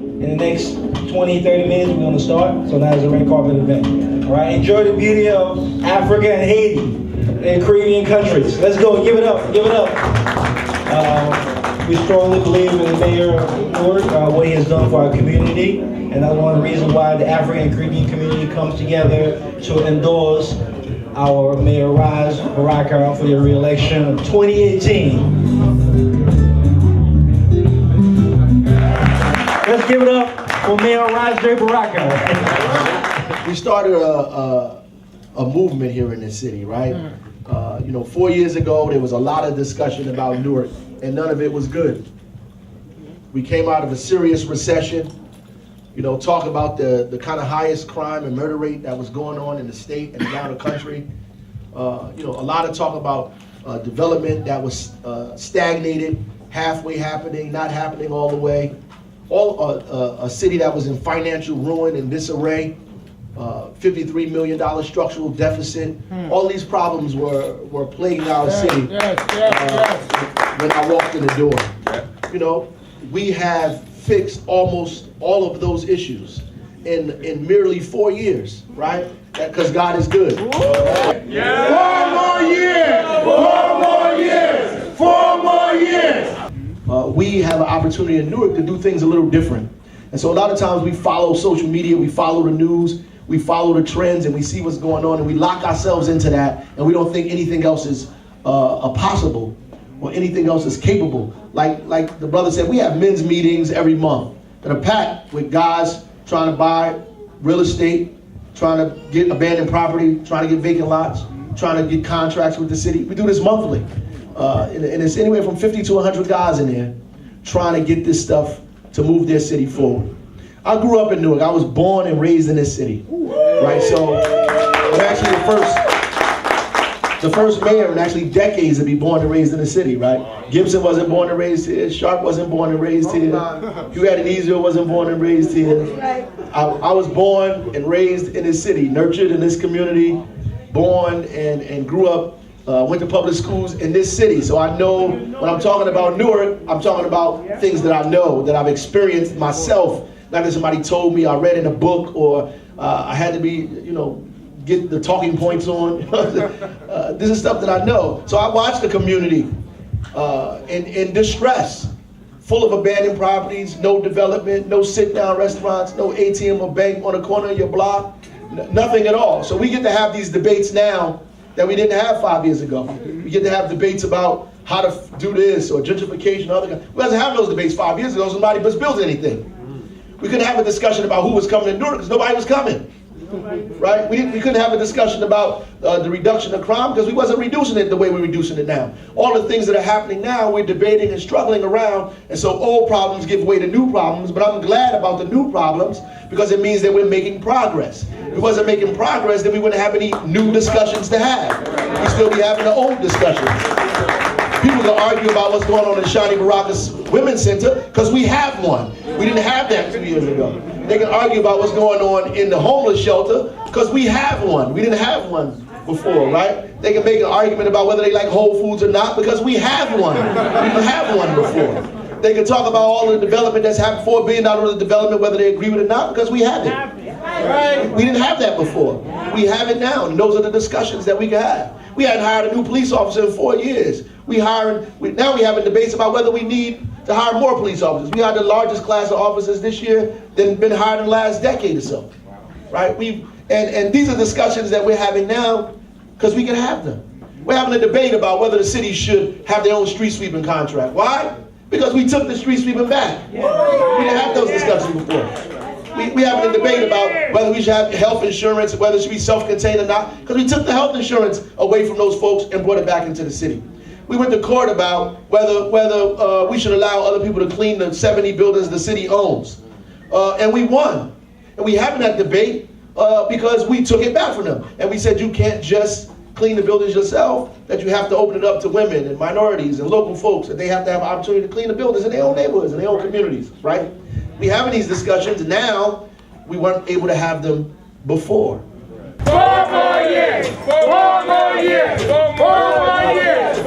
In the next 20, 30 minutes, we're going to start. So now it's a red carpet event. All right, enjoy the beauty of Africa and Haiti and Caribbean countries. Let's go, give it up, give it up. We strongly believe in the Mayor of Newark, what he has done for our community. And that's one of the reasons why the African and Caribbean community comes together to endorse our Mayor Ras Baraka for the re-election of 2018. Let's give it up for Mayor Ras J. Baraka. We started a movement here in this city, right? 4 years ago, there was a lot of discussion about Newark, and none of it was good. We came out of a serious recession, talk about the kind of highest crime and murder rate that was going on in the state and around the country. A lot of talk about development that was stagnated, halfway happening, not happening all the way. A city that was in financial ruin and disarray, $53 million structural deficit. All these problems were plaguing our city when I walked in the door. We have fixed almost all of those issues in merely 4 years, right? Because God is good. 4 more years! 4 more years! 4 more years! We have an opportunity in Newark to do things a little different. And so a lot of times we follow social media, we follow the news, we follow the trends, and we see what's going on, and we lock ourselves into that, and we don't think anything else is possible or anything else is capable. Like the brother said, we have men's meetings every month that are packed with guys trying to buy real estate, trying to get abandoned property, trying to get vacant lots, trying to get contracts with the city. We do this monthly. And it's anywhere from 50 to 100 guys in there trying to get this stuff to move their city forward. I grew up in Newark. I was born and raised in this city, right? So I'm actually the first mayor in actually decades to be born and raised in the city, right? Gibson wasn't born and raised here. Sharp wasn't born and raised here. Hugh Adenizio wasn't born and raised here. I was born and raised in this city, nurtured in this community, born and grew up. Went to public schools in this city, so I know when I'm talking about Newark, I'm talking about things that I know, that I've experienced myself, not that somebody told me, I read in a book, or I had to be, get the talking points on. This is stuff that I know. So I watched the community in distress, full of abandoned properties, no development, no sit-down restaurants, no ATM or bank on the corner of your block, nothing at all. So we get to have these debates now that we didn't have 5 years ago. We get to have debates about how to do this or gentrification or other kinds. We wasn't having those debates 5 years ago. Somebody was building anything. We couldn't have a discussion about who was coming to Newark because nobody was coming. Right? We couldn't have a discussion about the reduction of crime because we wasn't reducing it the way we're reducing it now. All the things that are happening now, we're debating and struggling around, and so old problems give way to new problems, but I'm glad about the new problems because it means that we're making progress. If we wasn't making progress, then we wouldn't have any new discussions to have. We'd still be having the old discussions. People can argue about what's going on in Shani Baraka's Women's Center because we have one. We didn't have that 2 years ago. They can argue about what's going on in the homeless shelter because we have one. We didn't have one before, right? They can make an argument about whether they like Whole Foods or not because we have one. We didn't have one before. They can talk about all the development that's happened, $4 billion of development, whether they agree with it or not, because we have it. Right? We didn't have that before. We have it now, and those are the discussions that we can have. We hadn't hired a new police officer in 4 years. Now we having debates about whether we need to hire more police officers. We hired the largest class of officers this year than been hired in the last decade or so. Right? And these are discussions that we're having now because we can have them. We're having a debate about whether the city should have their own street sweeping contract. Why? Because we took the street sweeping back. We didn't have those discussions before. We having a debate about whether we should have health insurance, whether it should be self-contained or not, because we took the health insurance away from those folks and brought it back into the city. We went to court about whether we should allow other people to clean the 70 buildings the city owns. And we won. And we having that debate because we took it back from them. And we said you can't just clean the buildings yourself, that you have to open it up to women and minorities and local folks, and they have to have an opportunity to clean the buildings in their own neighborhoods, in their own communities, right? We having these discussions now, we weren't able to have them before. 4 more years! 4 more years! 4 more years!